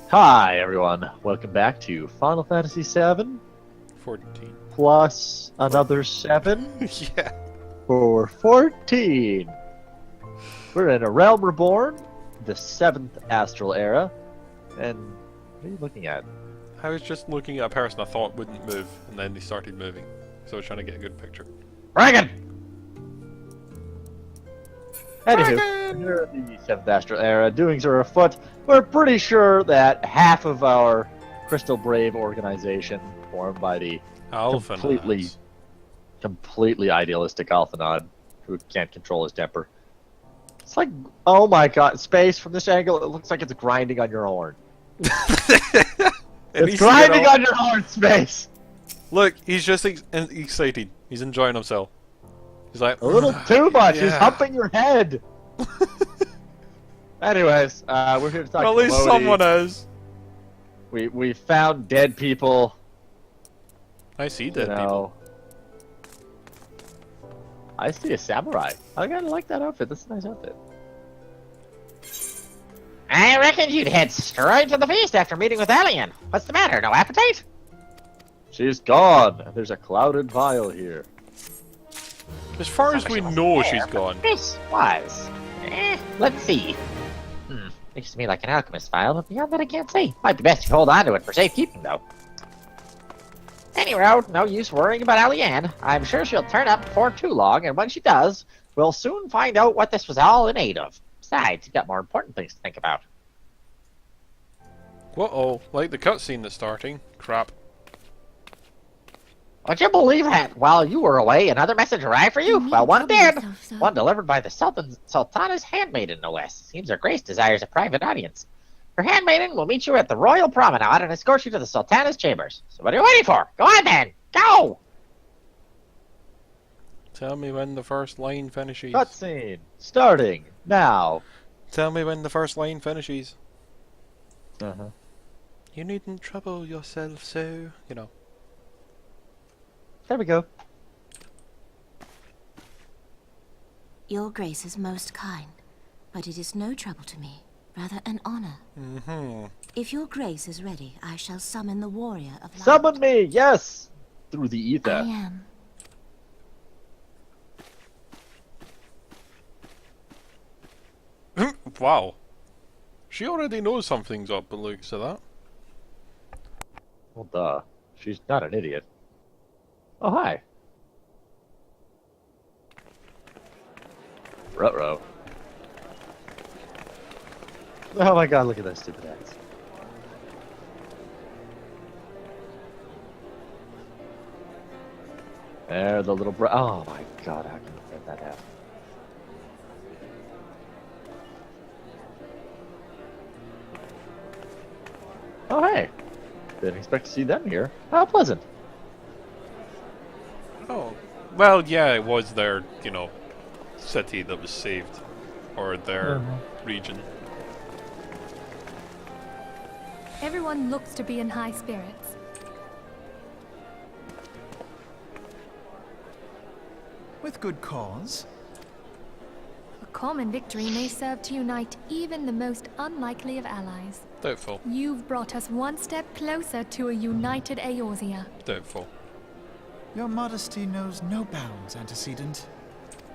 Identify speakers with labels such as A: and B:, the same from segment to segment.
A: Hi everyone, welcome back to Final Fantasy VII
B: 14.
A: plus another 7
B: Yeah.
A: for 14. We're in a realm reborn, the 7th astral era, and what are you looking at?
B: I was just looking at a person I thought wouldn't move, and then they started moving. So I was trying to get a good picture.
A: Dragon! Anywho,
B: Dragon!
A: we're in the 7th astral era, doings are afoot. We're pretty sure that half of our Crystal Brave organization, formed by the
B: Alpha
A: completely idealistic Alphanod, who can't control his temper. It's like, oh my god, space from this angle, it looks like it's grinding on your horn. It's grinding on your horn, space!
B: Look, he's just excited. He's enjoying himself. He's like,
A: a little too much,
B: yeah.
A: He's humping your head! Anyways, we're here to talk
B: well, at least
A: Lodi.
B: someone is.
A: We found dead people.
B: I see dead people.
A: I see a samurai. I kinda like that outfit. That's a nice outfit.
C: I reckoned you'd head straight to the feast after meeting with Alien. What's the matter? No appetite?
A: She's gone. There's a clouded vial here.
B: As far as we know, she's gone.
C: This was. Let's see. Looks to me like an alchemist vial, but beyond that I can't say. Might be best you hold on to it for safekeeping, though. Anyway, no use worrying about Alien. I'm sure she'll turn up before too long, and when she does, we'll soon find out what this was all in aid of. Besides, you've got more important things to think about.
B: Uh-oh, like the cutscene that's starting. Crap.
C: Would you believe that while you were away, another message arrived for you? Well, one did. One delivered by the Sultana's handmaiden, no less. Seems her grace desires a private audience. Her handmaiden will meet you at the Royal Promenade and escort you to the Sultana's chambers. So what are you waiting for? Go on then! Go!
B: Tell me when the first line finishes.
A: Cutscene starting now.
B: Tell me when the first line finishes.
A: Uh-huh.
B: You needn't trouble yourself so, you know.
A: There we go.
D: Your grace is most kind, but it is no trouble to me, rather an honor. If your grace is ready, I shall summon the warrior of light.
A: Summon me, yes! Through the ether.
D: I am.
B: Wow. She already knows something's up by the looks of that.
A: Well, duh. She's not an idiot. Oh, hi. Ruh-roh. Oh my god, look at those stupid ads. There, the little oh my god, how can you let that happen? Oh, hey. Didn't expect to see them here. How pleasant.
B: Oh. Well, yeah, it was their, you know, city that was saved. Or their region.
E: Everyone looks to be in high spirits.
F: With good cause.
E: A common victory may serve to unite even the most unlikely of allies.
B: Doubtful.
E: You've brought us one step closer to a united Eorzea.
B: Doubtful.
F: Your modesty knows no bounds, antecedent.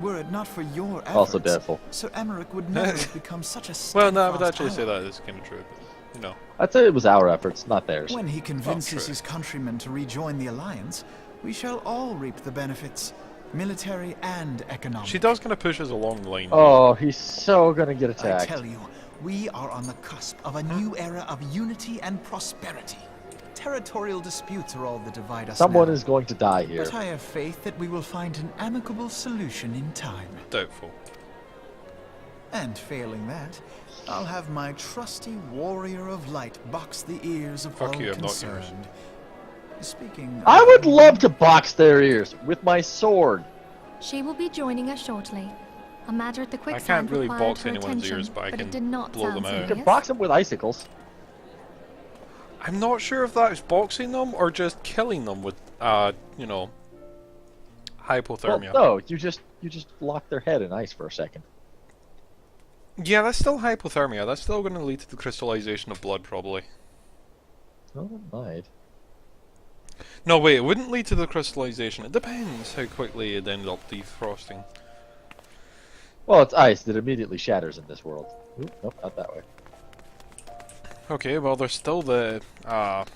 F: Were it not for your efforts,
A: Also doubtful.
F: Sir Emmerich would never have become such a
B: Well, no, I would
F: steadfast
B: actually say
F: ally.
B: that is kind of true, but, you know.
A: I'd say it was our efforts, not theirs.
F: When he convinces
B: true.
F: his countrymen to rejoin the Alliance, we shall all reap the benefits, military and economic.
B: She does kind of push us along the line.
A: Oh, he's so gonna get
F: I
A: attacked.
F: tell you, we are on the cusp of a new era of unity and prosperity. Territorial disputes are all that divide us
A: Someone
F: now.
A: is going to die here.
F: But I have faith that we will find an amicable solution in time.
B: Doubtful.
F: And failing that, I'll have my trusty warrior of light box the ears of
B: Fuck
F: all
B: you, I'm not yours.
F: concerned. Speaking
A: I
F: of-
A: would love to box their ears with my sword.
E: She will be joining us shortly. A matter at the
B: I
E: quicksand
B: can't really
E: required
B: box
E: her
B: anyone's
E: attention,
B: ears, but I
E: it
B: can
E: did not
B: blow them
E: sound
B: out.
A: You
E: serious.
A: can box them with icicles.
B: I'm not sure if that is boxing them or just killing them with, you know, hypothermia.
A: Well, no, you just lock their head in ice for a second.
B: Yeah, that's still hypothermia. That's still going to lead to the crystallization of blood, probably.
A: Well, it might.
B: No, wait, it wouldn't lead to the crystallization. It depends how quickly it ended up defrosting.
A: Well, it's ice that immediately shatters in this world. Oop, nope, not that way.
B: Okay, well, there's still the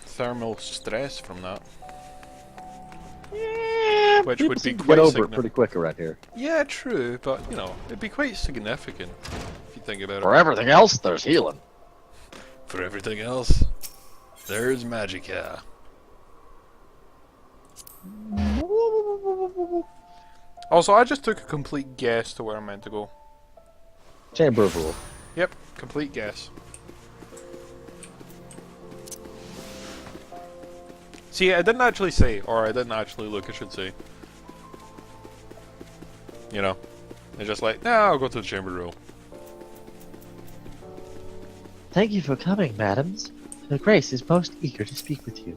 B: thermal stress from that.
A: Yeah,
B: Which
A: people
B: would be
A: seem to
B: quite
A: get over it
B: significant.
A: pretty quick around here.
B: Yeah, true, but, you know, it'd be quite significant if you think about
A: For
B: it.
A: everything else, there's healing.
B: For everything else, there's Magica. Also, I just took a complete guess to where I'm meant to go.
A: Chamber of Rule.
B: Yep, complete guess. See, I didn't actually say, or I didn't actually look, I should say. You know, it's just like, nah, I'll go to the chamber rule.
C: Thank you for coming, madams. Her Grace is most eager to speak with you.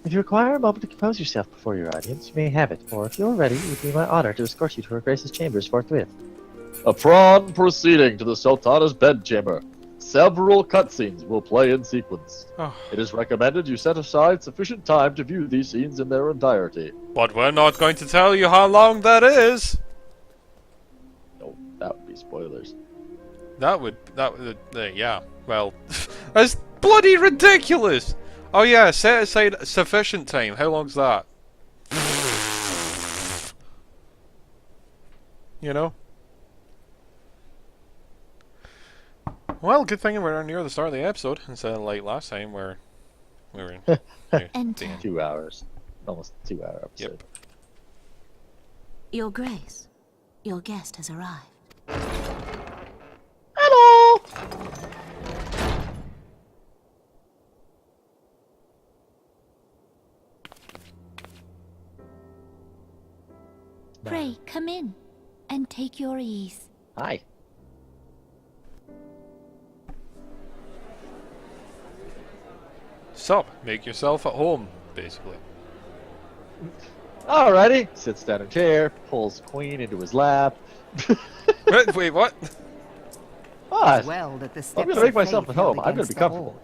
C: If you require a moment to compose yourself before your audience, you may have it, or if you are ready, it would be my honor to escort you to Her Grace's chambers forthwith.
A: Upon proceeding to the Sultana's bedchamber, several cutscenes will play in sequence.
B: Oh.
A: It is recommended you set aside sufficient time to view these scenes in their entirety.
B: But we're not going to tell you how long that is!
A: No, that would be spoilers.
B: That would, yeah, well, that's bloody ridiculous! Oh yeah, set aside sufficient time, how long's that? You know? Well, good thing we're near the start of the episode, instead of like last time where we were in...
D: Enter.
A: 2 hours. Almost 2 hour episode.
B: Yep.
D: Your Grace, your guest has arrived.
C: Hello!
D: Pray, come in, and take your ease.
A: Hi.
B: Sup, make yourself at home, basically.
A: Alrighty. Sits down in a chair, pulls Queen into his lap.
B: Wait, what?
A: What?
G: Well, that the
A: I'm
G: steps
A: gonna make
G: of
A: myself
G: faith
A: at home.
G: held
A: I'm gonna be
G: against the
A: comfortable.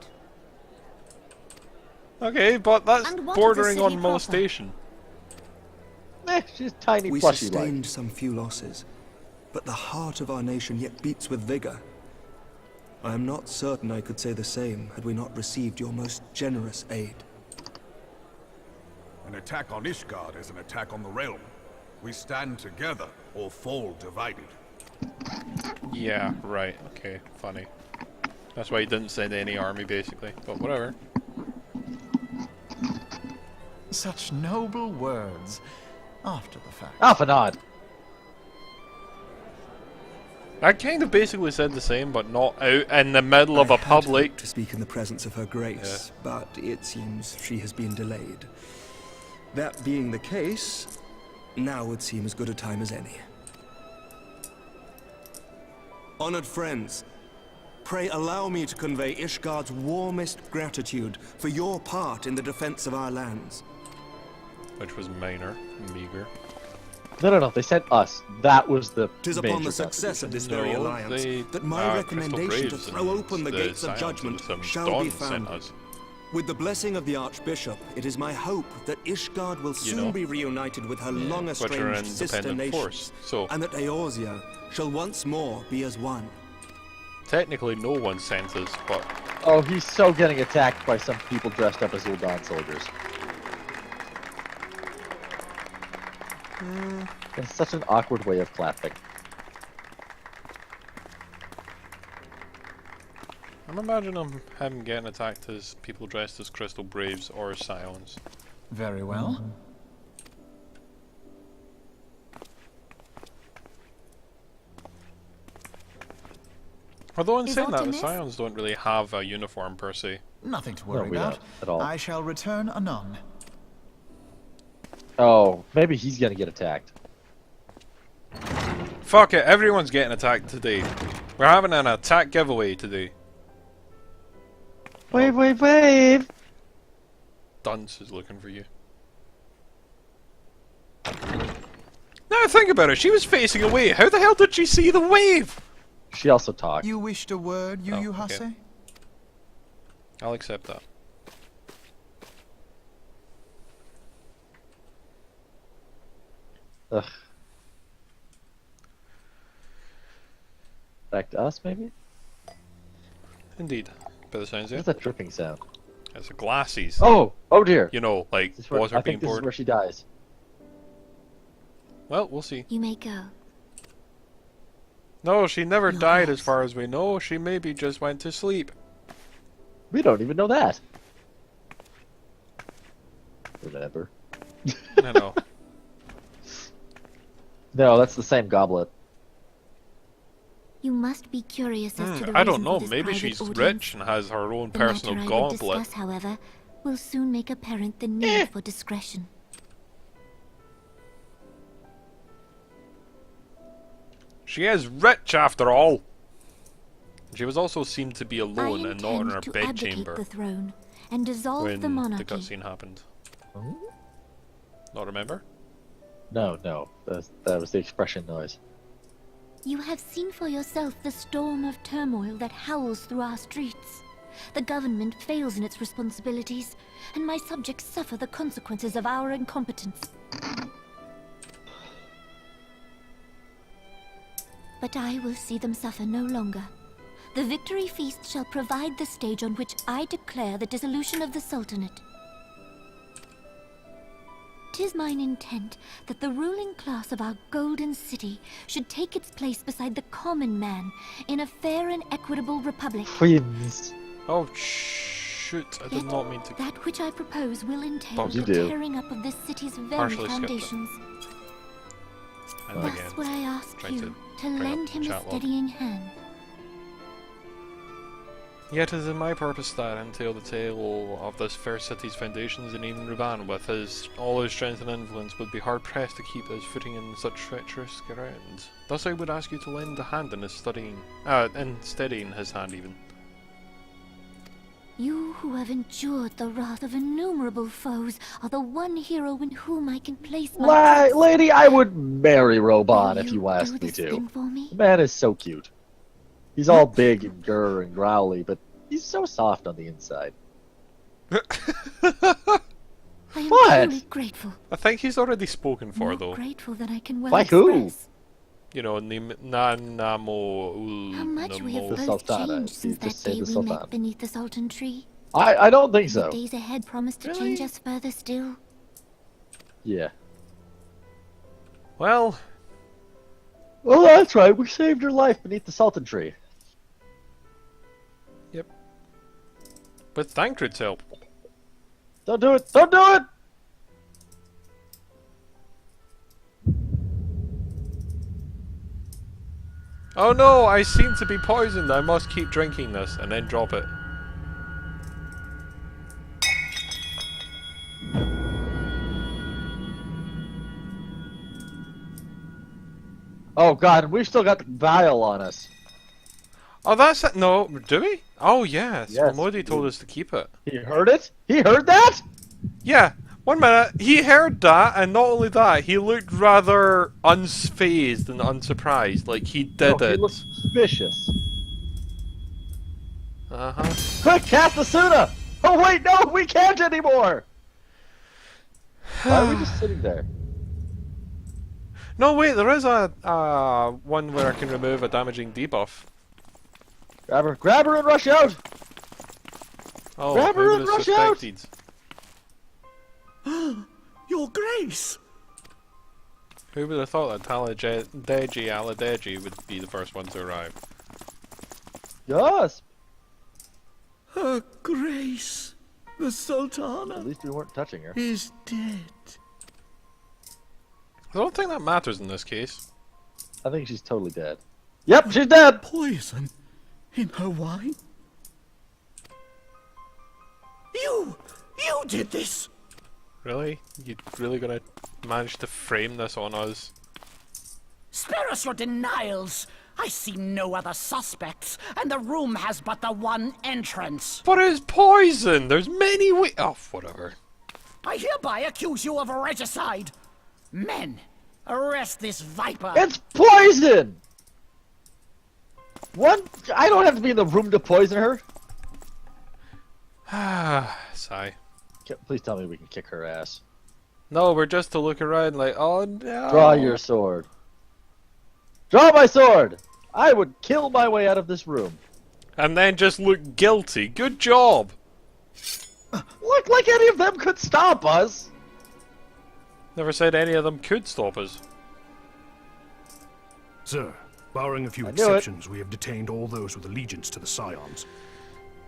G: Horde.
B: Okay, but that's
D: And what of the
B: bordering
D: city
B: on
D: proper?
B: molestation.
A: She's tiny
H: We
A: plushy
H: sustained
A: like.
H: some few losses, but the heart of our nation yet beats with vigor. I am not certain I could say the same had we not received your most generous aid.
I: An attack on Ishgard is an attack on the realm. We stand together or fall divided.
B: Yeah, right, okay, funny. That's why he didn't send any army, basically, but whatever.
F: Such noble words. After the fact.
A: Off and on.
B: I kind of basically said the same, but not out in the middle of
H: I
B: a
H: had
B: public.
H: hoped to speak in the presence of her grace, but it seems she has been delayed. That being the case, now would seem as good a time as any. Honored friends, pray allow me to convey Ishgard's warmest gratitude for your part in the defense of our lands.
B: Which was minor, meager.
A: No. They sent us. That was the.
H: Tis upon
A: major
H: the success of this very
B: No,
H: alliance
B: they,
H: that my
B: Crystal
H: recommendation to
B: Braves
H: throw
B: and
H: open the gates of
B: Scions
H: judgment
B: and
H: shall
B: Dawn
H: be
B: sent
H: found.
B: us.
H: With the blessing of the Archbishop, it is my hope that Ishgard will soon
B: know?
H: be reunited with her
B: Which are an
H: long-estranged sister
B: independent
H: nation,
B: force, so
H: and that Eorzea shall once more be as one.
B: technically no one sent us, but
A: Oh, he's so getting attacked by some people dressed up as Uldan soldiers. It's such an awkward way of clapping.
B: I'm imagining him getting attacked as people dressed as Crystal Braves or Scions.
F: Very well.
B: Although in
D: Is
B: saying that, the
D: Artemis?
B: Scions don't really have a uniform per se.
F: Nothing to
A: No,
F: worry
A: we
F: about.
A: don't at all.
F: I shall return anon.
A: Oh, maybe he's gonna get attacked.
B: Fuck it, everyone's getting attacked today. We're having an attack giveaway today.
A: Wave!
B: Dunce is looking for you. Now think about it, she was facing away. How the hell did she see the wave?
A: She also talked.
F: You wished a word,
B: Oh,
F: Yu Hase?
B: okay. I'll accept that.
A: Ugh. Back to us, maybe?
B: Indeed. By the sounds of
A: What's
B: it.
A: that dripping sound?
B: It's the glasses.
A: Oh! Oh dear!
B: You know, like
A: This is where,
B: water
A: I
B: being
A: think this is
B: poured.
A: where she dies.
B: Well, we'll see.
D: You may go.
B: No, she never
D: Your
B: died as
D: rest.
B: far as we know. She maybe just went to sleep.
A: We don't even know that. Remember.
B: I know.
A: No, that's the same goblet.
D: You must be curious as to the
B: I don't
D: reason
B: know.
D: for this
B: Maybe
D: private
B: she's
D: audience.
B: rich and has her own
D: The
B: personal
D: matter I would
B: gauntlet.
D: discuss, however, will soon make apparent the need for discretion.
B: She is rich after all. She was also seen to be alone
D: I
B: and not in
D: intend
B: her
D: to
B: bedchamber
D: abdicate the throne and dissolve
B: when
D: the monarchy.
B: the cutscene happened. Not remember?
A: No, no. That was the expression noise.
D: You have seen for yourself the storm of turmoil that howls through our streets. The government fails in its responsibilities, and my subjects suffer the consequences of our incompetence. But I will see them suffer no longer. The victory feast shall provide the stage on which I declare the dissolution of the Sultanate. 'Tis mine intent that the ruling class of our golden city should take its place beside the common man in a fair and equitable republic.
A: Twins.
B: Oh, shoot. I did not mean to.
D: That which I propose will entail
B: You
D: the
A: do.
D: tearing up of this city's very
B: Partially skipped it.
D: foundations.
B: And
D: Thus
B: again.
D: would I ask
B: Trying
D: you
B: to
D: to
B: bring up
D: lend
B: the
D: him a
B: chat log.
D: steadying hand.
B: Yet it is in my purpose that entail the tale of this fair city's foundations, and even Ruban, with all his strength and influence, would be hard pressed to keep his footing in such treacherous ground. Thus I would ask you to lend a hand in his steadying his hand even.
D: You who have endured the wrath of innumerable foes are the one hero in whom I can place my trust.
A: Lady, I would marry Roban
D: Will
A: if you
D: do
A: asked me
D: this
A: to.
D: thing for me?
A: The man is so cute. He's all big and grr and growly, but he's so soft on the inside.
D: I am
A: What?
D: truly grateful.
B: I think he's already spoken for,
D: More
B: though.
D: grateful than I can well
A: By who?
D: express.
B: You know, Nanamo.
D: How much we have
A: The
D: both
A: Sultana.
D: changed
A: You
D: since that
A: just say
D: day
A: the
D: we
A: Sultana.
D: met beneath the Sultan tree.
A: I don't think
D: The
A: so.
D: days ahead promise to
B: Really?
D: change us further still.
A: Yeah.
B: Well,
A: Well, that's right. We saved your life beneath the Sultan tree.
B: with Thancred's help.
A: Don't do it! Don't do it!
B: Oh no, I seem to be poisoned. I must keep drinking this and then drop it.
A: Oh god, we've still got the vial on us.
B: Oh, that's it. No, do we? Oh, yes.
A: Yes,
B: Modi
A: we
B: told
A: do.
B: us to keep it.
A: He heard it? He heard that?
B: Yeah, 1 minute. He heard that, and not only that, he looked rather unfazed and unsurprised. Like he did
A: No,
B: it.
A: he looks suspicious.
B: Uh-huh.
A: Quick, cast the Suna! Oh wait, no, we can't anymore! Why are we just sitting there?
B: No, wait, there is a one where I can remove a damaging debuff.
A: Grab her and rush out!
B: Oh,
A: Grab her
B: who
A: and
B: would have
A: rush out!
B: suspected?
F: Your Grace!
B: Who would have thought that Aladeji would be the first one to arrive?
A: Yes!
F: Her Grace, the Sultana,
A: At least we weren't touching her.
F: is dead.
B: I don't think that matters in this case.
A: I think she's totally dead. Yep, she's dead!
F: Poison in her wine? You did this!
B: Really? You really gonna manage to frame this on us?
G: Spare us your denials! I see no other suspects, and the room has but the one entrance.
B: But it's poison! There's many ways. Oh, whatever.
G: I hereby accuse you of regicide. Men, arrest this viper.
A: It's poison! What? I don't have to be in the room to poison her.
B: Ah, sigh.
A: Please tell me we can kick her ass.
B: No, we're just to look around like, oh no.
A: Draw your sword. Draw my sword! I would kill my way out of this room.
B: And then just look guilty. Good job!
A: Look like any of them could stop us!
B: Never said any of them could stop us.
J: Sir, barring a few
A: I knew
J: exceptions, we have detained all those with allegiance to the Scions.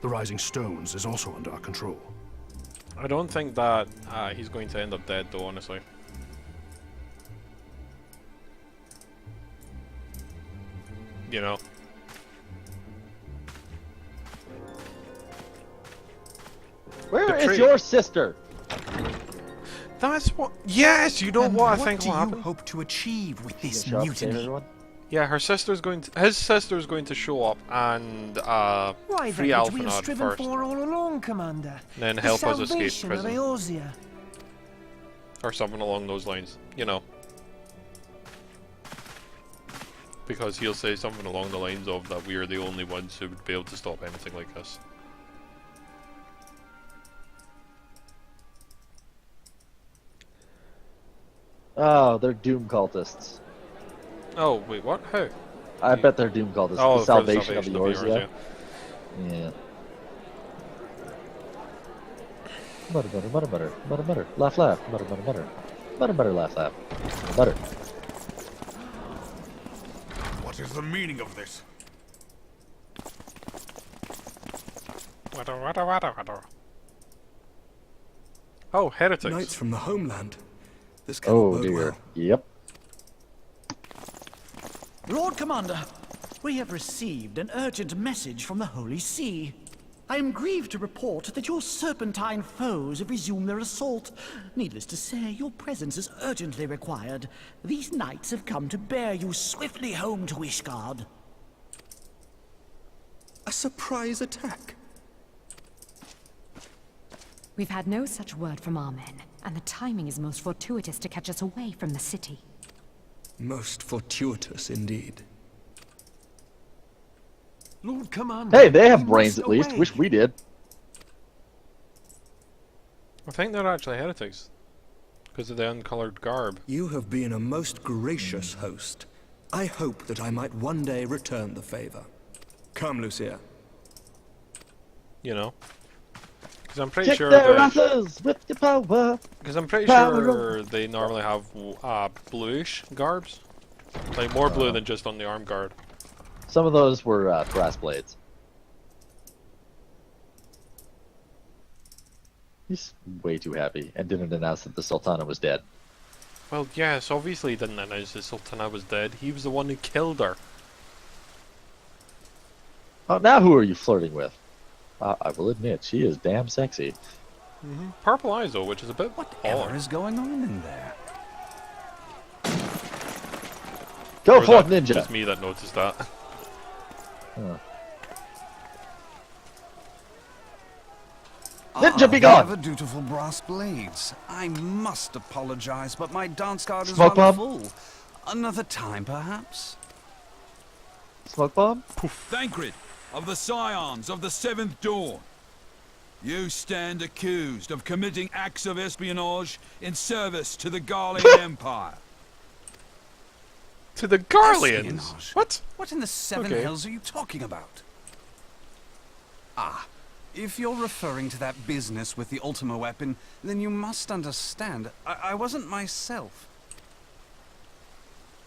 J: The Rising Stones is also under our control.
B: I don't think that he's going to end up dead though, honestly. You know.
A: Where is your sister?
B: That's what. Yes, you know
F: And
B: what I think will
F: What do
B: happen.
F: you hope to achieve with this
A: Show up and save
F: mutiny?
A: everyone?
B: Yeah, her sister's going to. His sister's going to show up and
K: Why,
B: free
K: that which we have
B: Alphanod
K: striven
B: first,
K: for all along, Commander.
B: then
K: The
B: help us escape
K: salvation of
B: prison
K: Eorzea.
B: or something along those lines. You know. Because he'll say something along the lines of that we are the only ones who would be able to stop anything like this.
A: Oh, they're Doom cultists.
B: Oh, wait, what? How?
A: I bet they're Doom cultists.
B: Oh,
A: The
B: for the
A: salvation of
B: Salvation
A: Eorzea. Yeah. Mutter, mutter, mutter, mutter, mutter, mutter, laugh, laugh, mutter, mutter, mutter, mutter, mutter, laugh, laugh, mutter.
I: What is the meaning of this?
B: Oh, heretics.
H: Knights from the homeland. This cannot
A: Oh
H: bode
A: dear.
H: well.
A: Yep.
G: Lord Commander, we have received an urgent message from the Holy See. I am grieved to report that your serpentine foes have resumed their assault. Needless to say, your presence is urgently required. These knights have come to bear you swiftly home to Ishgard.
H: A surprise attack?
L: We've had no such word from our men, and the timing is most fortuitous to catch us away from the city.
H: Most fortuitous indeed.
K: Lord Commander.
A: Hey, they have
K: we
A: brains
K: must
A: at least.
K: away.
A: Wish we did.
B: I think they're actually heretics. Because of the uncolored garb.
H: You have been a most gracious host. I hope that I might one day return the favor. Come, Lucia.
B: You know? Because I'm pretty
A: Kick
B: sure
A: their
B: that...
A: asses with your power.
B: Because I'm pretty
A: Power
B: sure they normally have bluish garbs. Like more blue than just on the arm guard.
A: Some of those were brass blades. He's way too happy and didn't announce that the Sultana was dead.
B: Well, yes, obviously he didn't announce the Sultana was dead. He was the one who killed her.
A: Oh, now who are you flirting with? I will admit, she is damn sexy.
B: Purple eyes though, which is a bit
F: Whatever
B: odd.
F: is going on in there?
A: Go
B: Or
A: forth,
B: that's
A: ninja!
B: just me that noticed that.
A: Huh. Ninja, be
M: Have
A: gone!
M: a dutiful brass blades. I must apologize, but my dance card is
A: Smoke
M: run
A: bomb?
M: full. Another time, perhaps?
A: Smoke bomb?
I: Thancred, of the Scions of the Seventh Dawn. You stand accused of committing acts of espionage in service to the Garlean Empire.
B: To the Garleans?
M: Espionage?
B: What?
M: What in the seven
B: Okay.
M: hells are you talking about? Ah, if you're referring to that business with the Ultima weapon, then you must understand, I wasn't myself.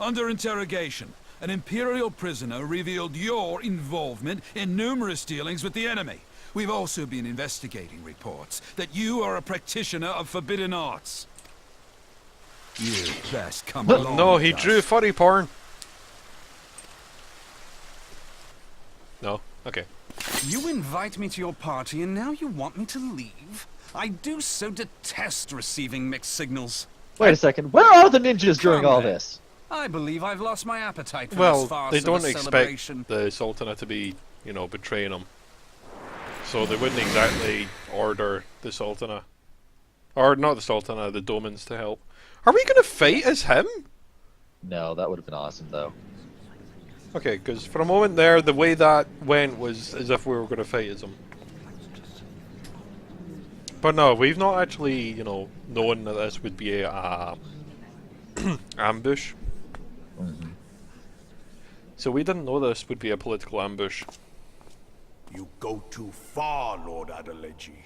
I: Under interrogation, an Imperial prisoner revealed your involvement in numerous dealings with the enemy. We've also been investigating reports that you are a practitioner of forbidden arts. You best come along.
B: No,
I: with
B: he
I: us.
B: drew furry porn. No? Okay.
M: You invite me to your party and now you want me to leave? I do so detest receiving mixed signals.
A: Wait a second, where are the ninjas during
M: Come
A: all
M: then.
A: this?
M: I believe I've lost my appetite for
B: Well,
M: this farce
B: they
M: of
B: don't
M: a
B: expect
M: celebration.
B: the Sultana to be, you know, betraying them. So they wouldn't exactly order the Sultana. Or not the Sultana, the Domans to help. Are we gonna fight as him?
A: No, that would have been awesome though.
B: Okay, because for a moment there, the way that went was as if we were gonna fight as him. But no, we've not actually, you know, known that this would be a ambush.
A: Mm-hmm.
B: So we didn't know this would be a political ambush.
N: You go too far, Lord Adeleji.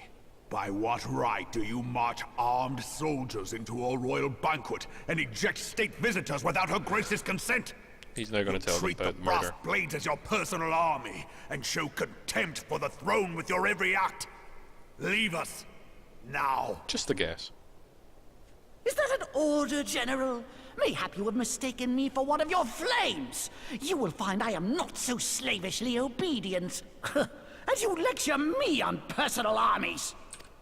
N: By what right do you march armed soldiers into a royal banquet and eject state visitors without her grace's consent?
B: He's now going to tell them about
N: the
B: murder.
N: brass blades as your personal army and show contempt for the throne with your every act. Leave us now.
B: Just a guess.
G: Is that an order, General? Mayhap you have mistaken me for one of your flames. You will find I am not so slavishly obedient. As you lecture me on personal armies.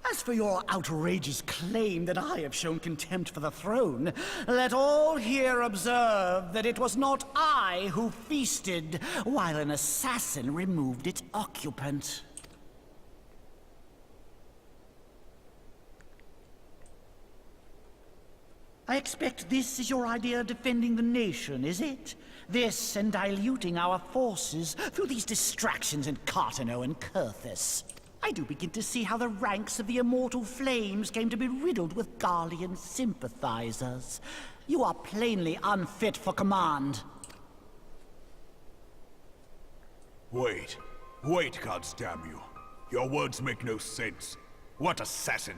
G: As for your outrageous claim that I have shown contempt for the throne, let all here observe that it was not I who feasted while an assassin removed its occupant. I expect this is your idea of defending the nation, is it? This and diluting our forces through these distractions in Cartano and Kurthus. I do begin to see how the ranks of the Immortal Flames came to be riddled with Garlean sympathizers. You are plainly unfit for command.
N: Wait, goddamn you. Your words make no sense. What assassin?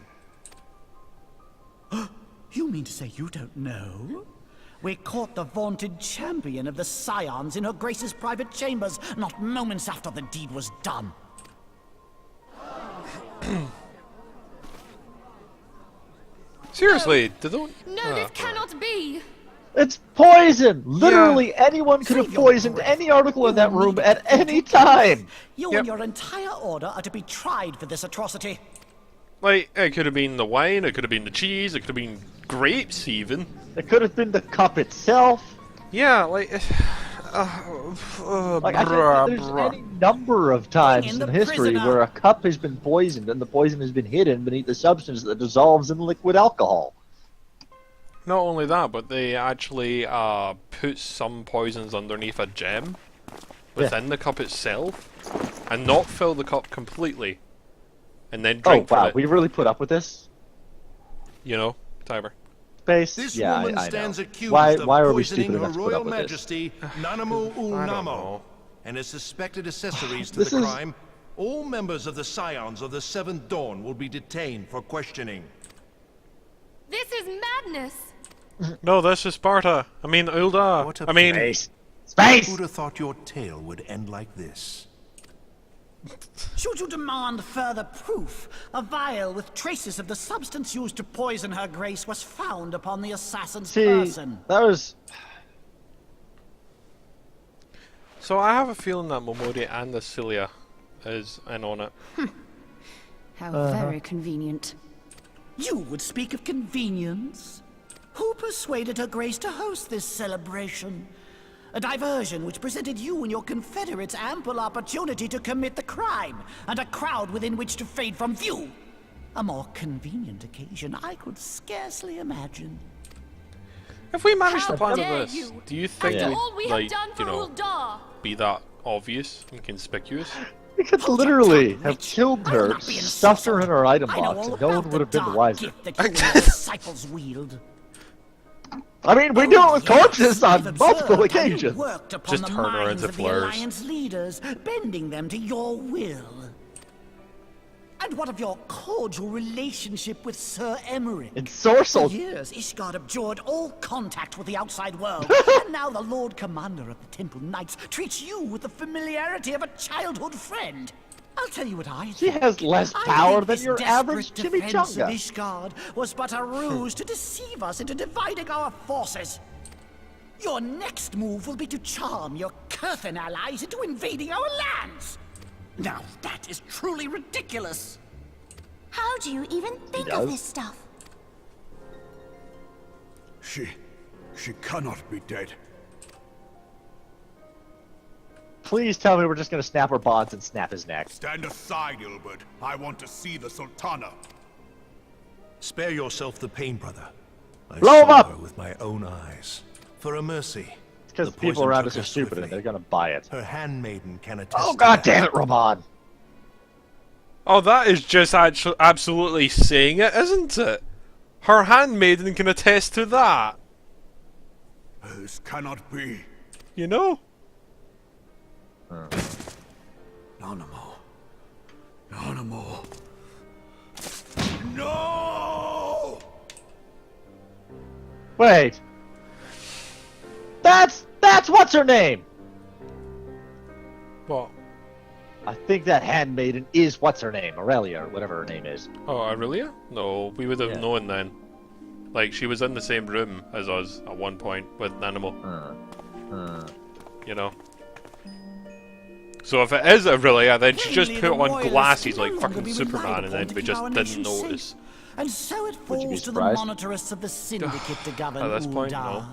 G: You mean to say you don't know? We caught the vaunted champion of the Scions in her Grace's private chambers, not moments after the deed was done.
B: Seriously, they don't...
E: No, this cannot be!
A: It's poison! Literally anyone could have poisoned any article in that room at any time!
G: You and your entire order are to be tried for this atrocity.
B: Like, it could have been the wine, it could have been the cheese, it could have been grapes even.
A: It could have been the cup itself.
B: Yeah, like...
A: Like, I think there's any number of times in history where a cup has been poisoned and the poison has been hidden beneath the substance that dissolves in liquid alcohol.
B: Not only that, but they actually put some poisons underneath a gem within the cup itself and not fill the cup completely and then drink from it.
A: We really put up with this?
B: You know, Tiber.
A: Space?
O: This
A: yeah,
O: woman
A: I
O: stands
A: know.
O: accused
A: why
O: of
A: are we
O: poisoning
A: stupid
O: Her
A: enough to put
O: Royal
A: up with
O: Majesty Nanamu Unamo and is suspected accessories to
A: This
O: the
A: is-
O: crime. All members of the Scions of the Seventh Dawn will be detained for questioning.
E: This is madness!
B: No, this is Sparta. I mean, Ulda. I mean...
A: Space!
O: Who'd have thought your tale would end like this?
G: Should you demand further proof, a vial with traces of the substance used to poison her grace was found upon the assassin's person.
A: That was...
B: So I have a feeling that Momori and the Cilia is in on it.
L: How very convenient.
G: You would speak of convenience? Who persuaded her grace to host this celebration? A diversion which presented you and your confederates ample opportunity to commit the crime, and a crowd within which to fade from view. A more convenient occasion I could scarcely imagine.
B: If we manage to
E: How
B: plan
E: dare
B: this,
E: you?
B: do you think
E: After
B: it
E: all we
B: would,
E: have
B: like,
E: done for
B: you know,
E: Uldar.
B: be that obvious and conspicuous?
A: We could literally have killed her, stuffed her in her item box, and no one would have been the wiser.
G: That you and your disciples wield.
A: I mean, we do it with corpses on multiple occasions.
G: Worked upon
B: Just
G: the
B: turn her
G: minds
B: into
G: of the
B: flowers.
G: Alliance leaders, bending them to your will. And what of your cordial relationship with Sir Emmerich?
A: In Sorcel.
G: For years, Ishgard abjured all contact with the outside world, and now the Lord Commander of the Temple Knights treats you with the familiarity of a childhood friend. I'll tell you what I think.
A: She has less
G: I
A: power
G: think
A: than
G: this
A: your average
G: desperate defense of
A: chimichanga.
G: Ishgard was but a ruse to deceive us into dividing our forces. Your next move will be to charm your Kurthan allies into invading our lands. Now that is truly ridiculous.
D: How do you even think of this stuff?
N: She cannot be dead.
A: Please tell me we're just gonna snap her bonds and snap his neck.
N: Stand aside, Ilbert. I want to see the Sultana.
O: Spare yourself the pain, brother. I
A: Blow him
O: saw
A: up!
O: her with my own eyes. For a mercy.
A: It's because
O: the
A: people
O: poison
A: around
O: took
A: us are
O: her
A: stupid and
O: swiftly.
A: they're gonna buy it.
O: Her handmaiden can attest
A: Oh
O: to
A: god
O: that.
A: damn it, Ramon!
B: Oh, that is just absolutely saying it, isn't it? Her handmaiden can attest to that.
N: This cannot be.
B: You know?
N: None more. None more. No!
A: Wait. That's what's her name?
B: What?
A: I think that handmaiden is what's her name, Aurelia, or whatever her name is.
B: Oh, Aurelia? No, we would have known then. Like, she was in the same room as us at one point with Nanimal. You know? So if it is Aurelia, then she just put on glasses like fucking Superman and then we just didn't notice.
G: And so it falls to the monitorists of the Syndicate to govern
B: At this point,
G: Undar.
B: no.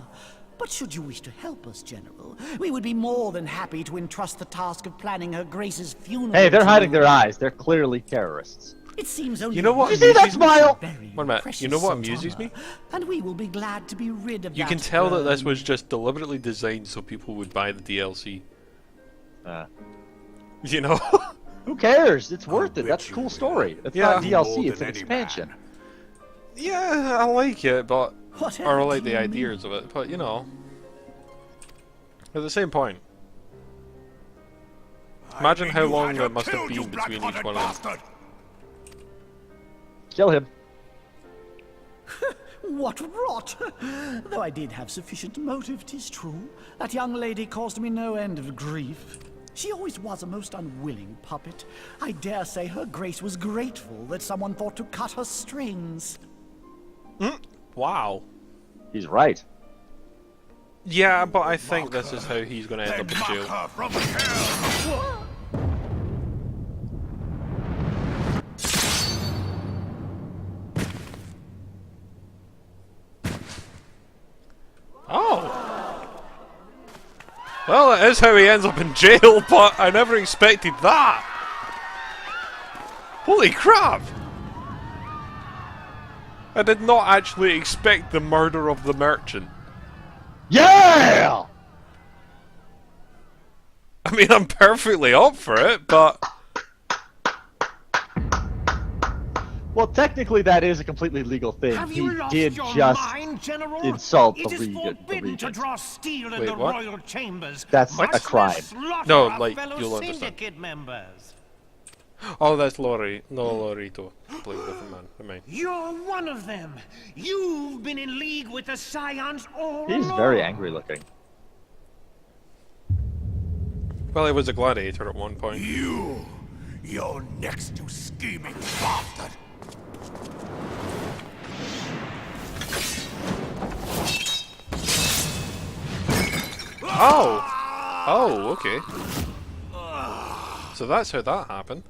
G: But should you wish to help us, General, we would be more than happy to entrust the task of planning Her Grace's funeral.
A: Hey, they're
G: to
A: hiding
G: you.
A: their eyes. They're clearly terrorists.
G: It seems only
B: You know what?
A: You see that smile?
B: One minute. You know what amuses me?
G: And we will be glad to be rid of
B: You
G: that
B: can tell that this
G: burden.
B: was just deliberately designed so people would buy the DLC. You know?
A: Who cares? It's worth it. That's a cool story. It's not DLC, it's an expansion.
B: Yeah, I like it, but
G: Whatever
B: or I like
G: do
B: the
G: you
B: ideas of it, but you know. At the same point. Imagine how long it must have been between each one of them.
A: Kill him.
G: What rot! Though I did have sufficient motive, 'tis true. That young lady caused me no end of grief. She always was a most unwilling puppet. I dare say Her Grace was grateful that someone thought to cut her strings.
B: Wow.
A: He's right.
B: Yeah, but I think this is how he's going to end up in jail. Oh! Well, it is how he ends up in jail, but I never expected that! Holy crap! I did not actually expect the murder of the merchant.
A: Yeah!
B: I mean, I'm perfectly up for it, but...
A: Well, technically that is a completely legal thing.
K: Have
A: He
K: you lost
A: did
K: your
A: just
K: mind, General?
A: insult
K: It
A: the
K: is
A: regent.
K: forbidden to draw steel in
B: Wait,
K: the
B: what?
K: royal chambers.
A: That's
K: much
A: a crime.
K: less slaughter
B: No,
K: our
B: like,
K: fellow
B: you'll understand.
K: syndicate members.
B: Oh, that's Lori. No, Lorito. Completely different man. I mean.
K: You're one of them. You've been in league with the Scions all
A: He's
K: along.
A: very angry looking.
B: Well, he was a gladiator at one point.
N: You're next, you scheming bastard!
B: Oh! Oh, okay. So that's how that happened.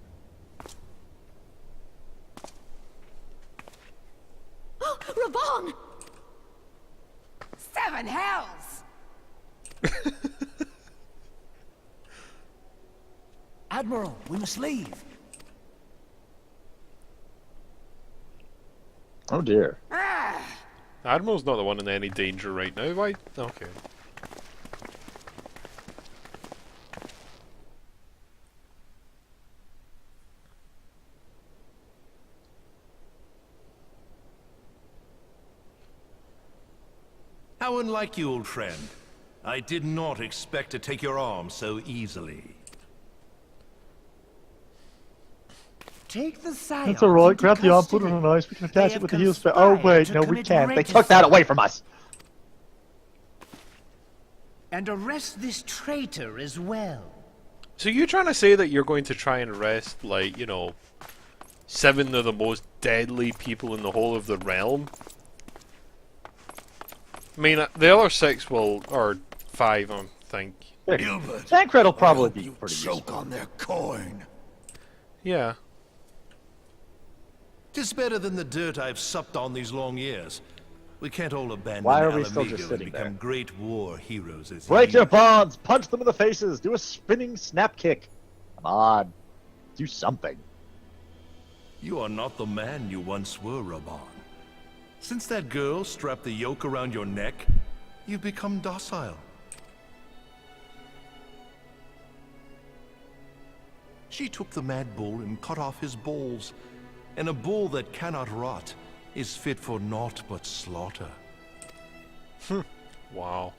L: Oh, Raban! 7 hells!
G: Admiral, we must leave.
A: Oh dear.
B: Admiral's not the one in any danger right now. Why? Okay.
O: How unlike you, old friend. I did not expect to take your arm so easily.
K: Take the Scions.
A: That's alright,
K: into
A: grab the arm, put it
K: custody.
A: on ice, we can attach
K: They
A: it with
K: have
A: the heel spare. Oh
K: conspired
A: wait,
K: to
A: no we
K: commit
A: can't. They took that away from us!
K: And arrest this traitor as well.
B: So you're trying to say that you're going to try and arrest, like, you know, 7 of the most deadly people in the whole of the realm? I mean, the other 6 will, or 5, I think.
A: Tancred will probably be pretty
N: choke
A: useful.
N: on their coin.
B: Yeah.
O: 'Tis better than the dirt I've supped on these long years. We can't all abandon
A: Why are we still
O: Alamigo
A: just
O: and
A: sitting
O: become
A: there?
O: great war heroes as
A: Break
O: he
A: your
O: is.
A: bonds! Punch them in the faces! Do a spinning snap kick! Come on. Do something.
O: You are not the man you once were, Raban. Since that girl strapped the yoke around your neck, you've become docile. She took the mad bull and cut off his balls. And a bull that cannot rot is fit for naught but slaughter.
B: Wow.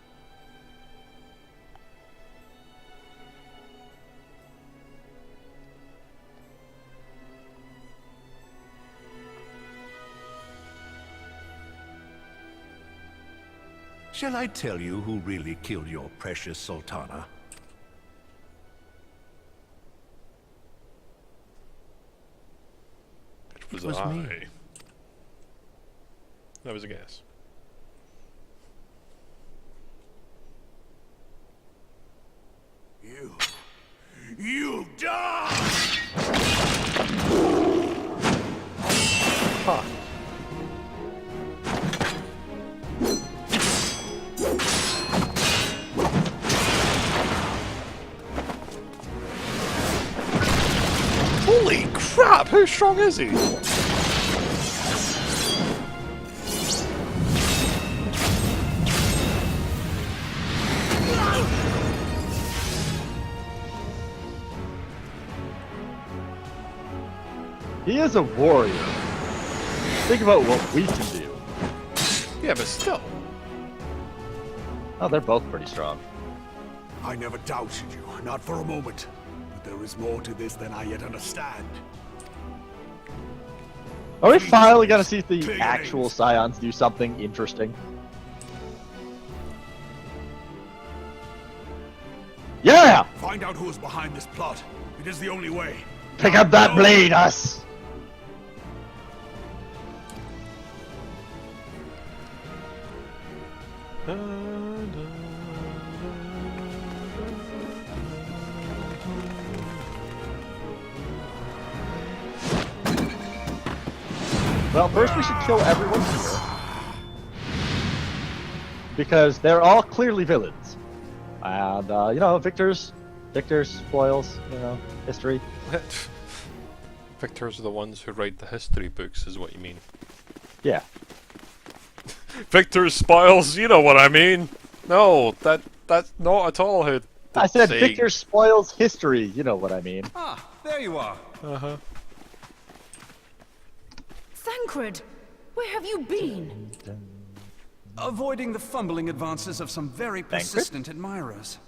O: Shall I tell you who really killed your precious Sultana?
B: It was
O: me.
B: That was a guess.
N: You die!
A: Huh.
B: Holy crap! How strong is he?
A: He is a warrior. Think about what we can do.
B: Yeah, but still.
A: Oh, they're both pretty strong.
N: I never doubted you, not for a moment. But there is more to this than I yet understand.
A: Are we finally gonna see the actual Scions do something interesting? Yeah!
N: Find out who is behind this plot. It is the only way.
A: Pick up that blade, us! Well, first we should kill everyone here. Because they're all clearly villains. And, you know, victors spoils, you know, history.
B: Victors are the ones who write the history books, is what you mean.
A: Yeah.
B: Victors spoils, you know what I mean. No, that's not at all how
A: I said
B: saying.
A: victor spoils history, you know what I mean.
M: Ah, there you are.
B: Uh-huh.
P: Thancred, where have you been?
M: Avoiding the fumbling advances of some very persistent admirers.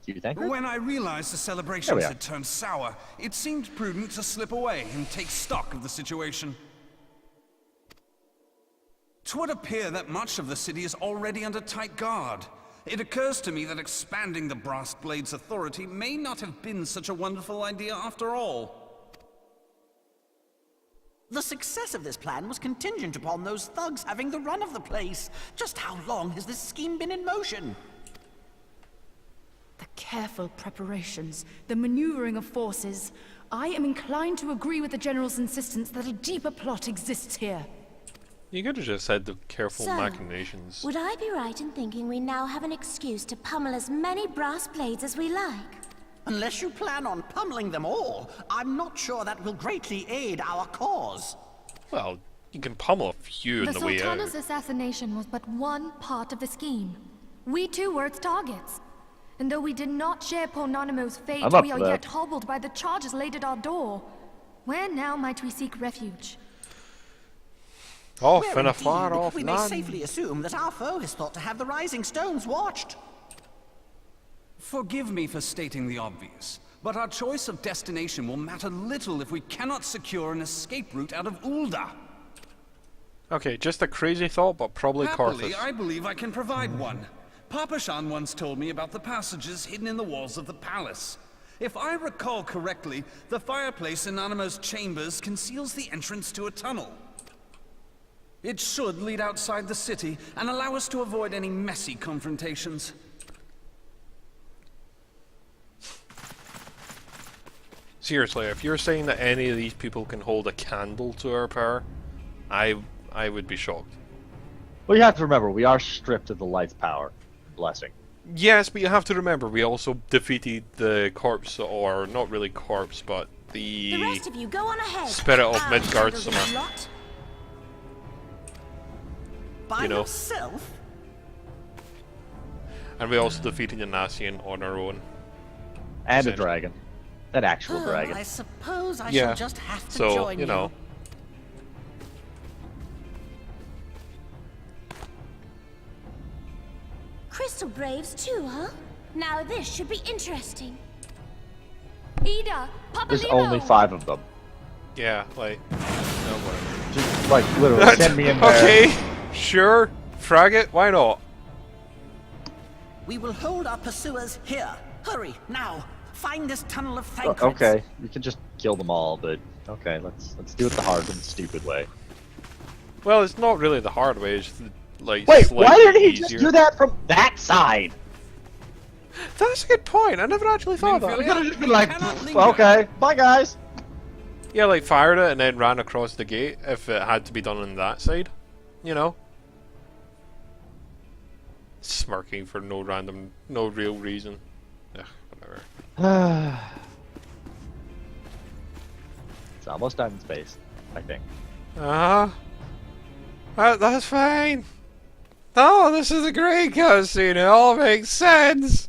A: Do you think?
M: When I realized the
A: There
M: celebrations
A: we are.
M: had turned sour, it seemed prudent to slip away and take stock of the situation. 'Twould appear that much of the city is already under tight guard. It occurs to me that expanding the Brass Blade's authority may not have been such a wonderful idea after all.
G: The success of this plan was contingent upon those thugs having the run of the place. Just how long has this scheme been in motion?
P: The careful preparations, the maneuvering of forces. I am inclined to agree with the General's insistence that a deeper plot exists here.
B: You could have just said the careful
D: So,
B: machinations.
D: Would I be right in thinking we now have an excuse to pummel as many brass blades as we like?
G: Unless you plan on pummeling them all, I'm not sure that will greatly aid our cause.
B: Well, you can pummel a few in the way out.
E: Sultana's assassination was but one part of the scheme. We too were its targets. And though we did not share Ponanimo's fate,
A: I'm up
E: we
A: for
E: are
A: that.
E: yet hobbled by the charges laid at our door. Where now might we seek refuge?
B: Off
G: Where
B: in a
G: indeed,
B: far off
G: we may
B: land.
G: safely assume that our foe is thought to have the Rising Stones watched.
M: Forgive me for stating the obvious, but our choice of destination will matter little if we cannot secure an escape route out of Ulda.
B: Okay, just a crazy thought, but probably
M: Happily,
B: Karthus.
M: I believe I can provide one. Papashan once told me about the passages hidden in the walls of the palace. If I recall correctly, the fireplace in Animo's chambers conceals the entrance to a tunnel. It should lead outside the city and allow us to avoid any messy confrontations.
B: Seriously, if you're saying that any of these people can hold a candle to our power, I would be shocked.
A: Well, you have to remember, we are stripped of the light's power. Blessing.
B: Yes, but you have to remember, we also defeated the corpse, or not really corpse, but
D: The rest of you go on ahead.
B: spirit of
D: I'll
B: Midgard
D: handle this
B: somewhere.
D: lot.
G: By
B: You know.
G: yourself?
B: And we also defeated the Nazian on our own.
A: And a
B: Essentially.
A: dragon. An actual dragon.
K: I suppose I
B: Yeah.
K: shall just have to
B: So,
K: join
B: you know.
D: Crystal Braves too, huh? Now this should be interesting.
E: Ida, Papa
A: There's
E: Limo!
A: only 5 of them.
B: Yeah, like, no, whatever.
A: Just, like, literally, send me in there.
B: Okay, sure. Frag it, why not?
K: We will hold our pursuers here. Hurry, now. Find this tunnel of
A: Oh,
K: thankreds.
A: okay, you can just kill them all, but okay, let's do it the hard and stupid way.
B: Well, it's not really the hard way, it's like
A: Wait,
B: slightly
A: why didn't he
B: easier.
A: just do that from that side?
B: That's a good point. I never actually thought of that.
A: We could have just been like, okay, bye guys.
B: Yeah, like fired it and then ran across the gate if it had to be done on that side. You know? Smirking for no real reason. Ugh, whatever.
A: It's almost done in space, I think.
B: That's fine. Oh, this is a great cutscene. It all makes sense.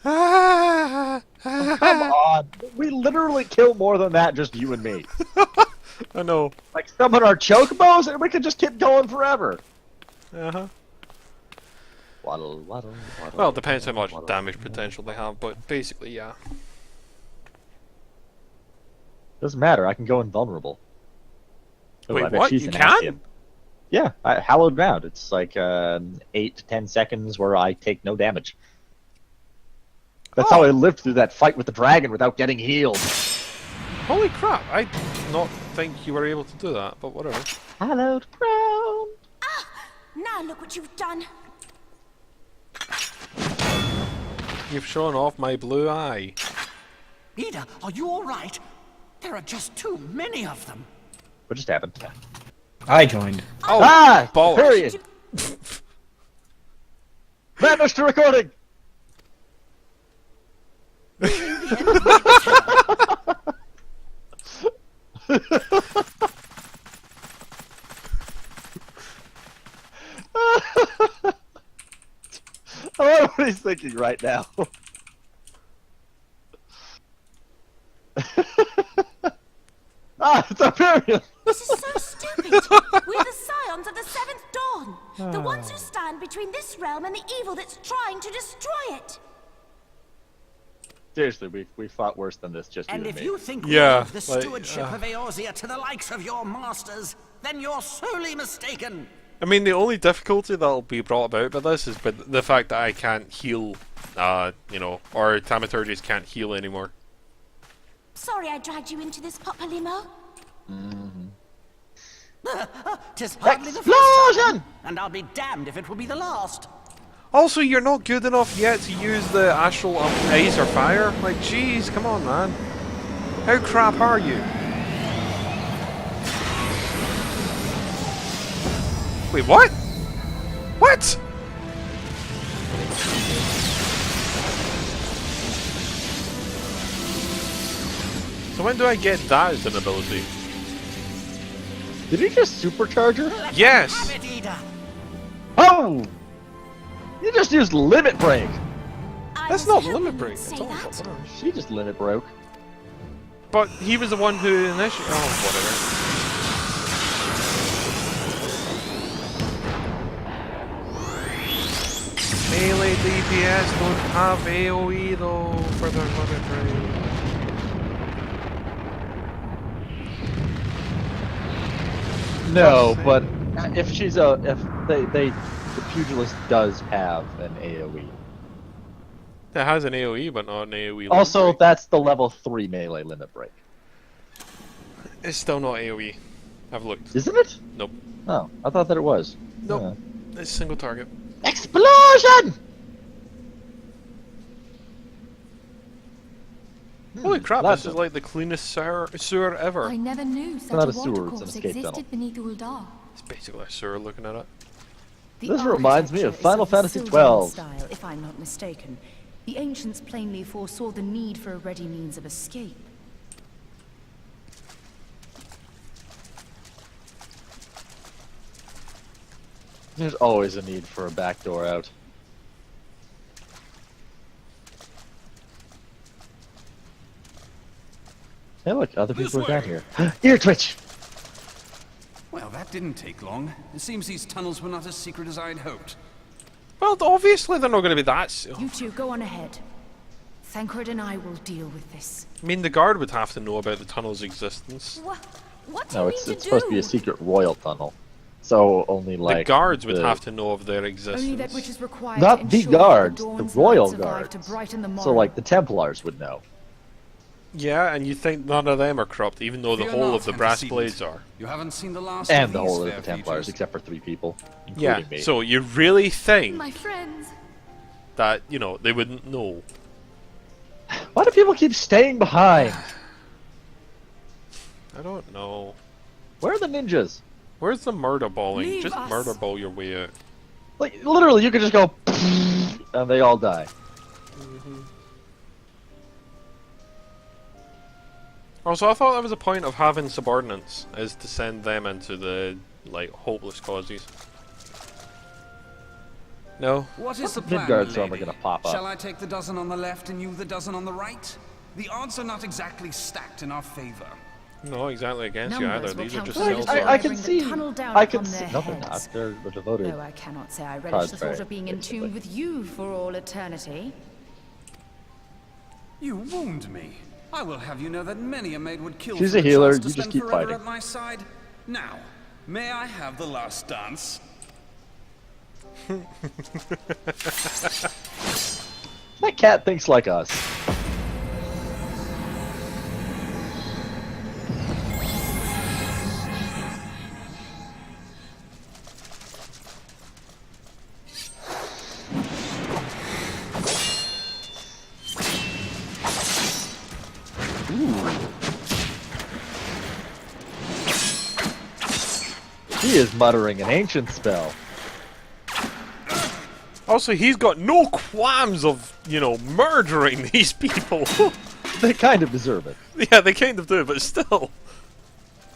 A: Come on, we literally kill more than that, just you and me.
B: I know.
A: Like summon our chocobos, and we could just keep going forever. Waddle, waddle, waddle.
B: Well, it depends how much damage potential they have, but basically, yeah.
A: Doesn't matter. I can go invulnerable. Oh,
B: Wait,
A: I bet
B: what?
A: she's
B: You
A: an
B: can?
A: Ascian. Yeah, hallowed ground. It's like 8 to 10 seconds where I take no damage. That's how I lived through that fight with the dragon without getting healed.
B: Holy crap! I did not think you were able to do that, but whatever.
A: Hallowed ground.
D: Now look what you've done.
B: You've shown off my blue eye.
K: Ida, are you alright? There are just too many of them.
A: What just happened?
Q: I joined.
B: Oh, bollocks.
A: Period. Vanish to recording. I wonder what he's thinking right now. It's Tiberius!
D: This is so stupid. We're the scions of the Seventh Dawn. The ones who stand between this realm and the evil that's trying to destroy it.
A: Seriously, we fought worse than this, just
K: And
A: you and
K: if
A: me.
K: you think we
B: Yeah,
K: leave the
B: like,
K: stewardship of Eorzea to the likes of your masters, then you're sorely mistaken.
B: I mean, the only difficulty that'll be brought about by this is by the fact that I can't heal, you know, or Thaumaturges can't heal anymore.
D: Sorry I dragged you into this, Papa Limo.
K: Tis hardly the first time, and I'll be damned if it will be the last.
B: Also, you're not good enough yet to use the astral ice or fire. Like, jeez, come on, man. How crap are you? Wait, what? What? So when do I get that as an ability?
A: Did he just supercharge her?
B: Yes!
K: Have it, Ida.
A: Oh! You just used limit break.
B: That's not limit break at all.
A: She just limit broke.
B: But he was the one who initiated. Oh, whatever. Melee DPS don't have AoE though for their limit break.
A: No, but if she's if the pugilist does have an AoE.
B: That has an AoE, but not an AoE limit
A: Also,
B: break.
A: that's the level 3 melee limit break.
B: It's still not AoE. I've looked.
A: Isn't it?
B: Nope.
A: Oh, I thought that it was.
B: Nope. It's single target.
A: Explosion!
B: Holy crap,
A: Lots
B: this is
A: of-
B: like the cleanest sewer ever.
E: I never knew such
A: not
E: a
A: a sewer,
E: water
A: it's an
E: course
A: escape tunnel.
E: existed beneath Uldar.
B: It's basically a sewer looking at it.
E: The
A: This reminds me of
E: architecture is
A: Final
E: the
A: Fantasy
E: Sylvan
A: XII.
E: style, if I'm not mistaken. The ancients plainly foresaw the need for a ready means of escape.
A: There's always a need for a backdoor out. Hey, look, other people are down here. Ear twitch!
M: Well, that didn't take long. It seems these tunnels were not as secret as I had hoped.
B: Well, obviously they're not going to be that.
P: You two go on ahead. Thancred and I will deal with this.
B: I mean, the guard would have to know about the tunnel's existence.
P: What do
A: No,
P: you
A: it's
P: mean to
A: supposed to be a secret royal tunnel. So only like
B: the guards would have to know of their existence.
P: Only that which is required
A: not
P: to
A: the
P: ensure that
A: guards, the
P: Dawn's
A: royal
P: light survive
A: guards.
P: to brighten the
A: So
P: morrow.
A: like the Templars would know.
B: Yeah, and you think none of them are corrupt, even though the
M: Fear
B: whole
M: not,
B: of the brass
M: antecedent.
B: blades are.
M: You haven't seen the last
A: And
M: of
A: the
M: these
A: whole of
M: fair
A: the Templars,
M: features.
A: except for 3 people,
B: Yeah,
A: including me.
B: so you really think
P: My friends.
B: that, you know, they wouldn't know?
A: Why do people keep staying behind?
B: I don't know.
A: Where are the ninjas?
B: Where's the murder balling?
P: Leave
B: Just
P: us.
B: murder ball your way out.
A: Like, literally, you could just go and they all die.
B: Also, I thought that was a point of having subordinates, is to send them into the, like, hopeless causes. No?
M: What is the
A: Midgard
M: plan,
A: storm are
M: milady?
A: gonna pop up.
M: Shall I take the dozen on the left and you the dozen on the right? The odds are not exactly stacked in our favor.
B: No, exactly against you
P: Numbers
B: either.
P: will
B: These are
P: count
B: just
P: towards
B: cells.
P: it.
A: I can
P: Bring the
A: see.
P: tunnel down
A: I can
P: upon
A: see.
P: their
A: No, they're
P: heads.
A: not. They're devoted.
P: Though I cannot say I relish the thought
A: Cosplay,
P: of being in tune
A: basically.
P: with you for all eternity.
M: You wound me. I will have you know that many a maid would kill
A: She's
M: for
A: a
M: the
A: healer,
M: chance to
A: you just
M: spend
A: keep
M: forever
A: fighting.
M: at my side. Now, may I have the last dance?
A: That cat thinks like us. He is muttering an ancient spell.
B: Also, he's got no qualms of, you know, murdering these people.
A: They kind of deserve it.
B: Yeah, they kind of do, but still.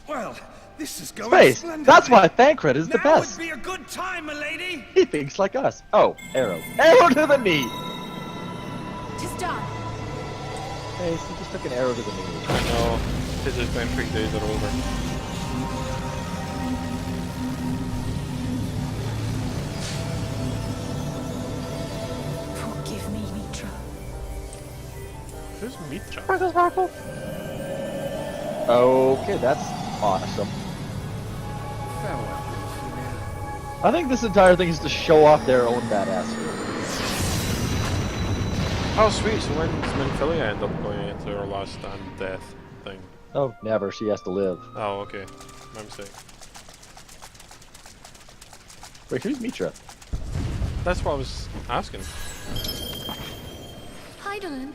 M: Well, this is going
A: Space!
M: splendidly.
A: That's why Thancred is the
M: Now
A: best!
M: would be a good time, milady.
A: He thinks like us. Oh, arrow. Arrow to the knee!
P: Tis done.
A: Hey, he just took an arrow to the knee.
B: I know. His adventuring days are over.
P: Forgive me, Mitra.
B: Who's Mitra?
A: Okay, that's awesome.
M: Farewell.
A: I think this entire thing is to show off their own badassery.
B: Oh, sweet. So when's Minfilia end up going into her last stand death thing?
A: Oh, never. She has to live.
B: Oh, okay. My mistake.
A: Wait, who's Mitra?
B: That's what I was asking.
P: Heidelin.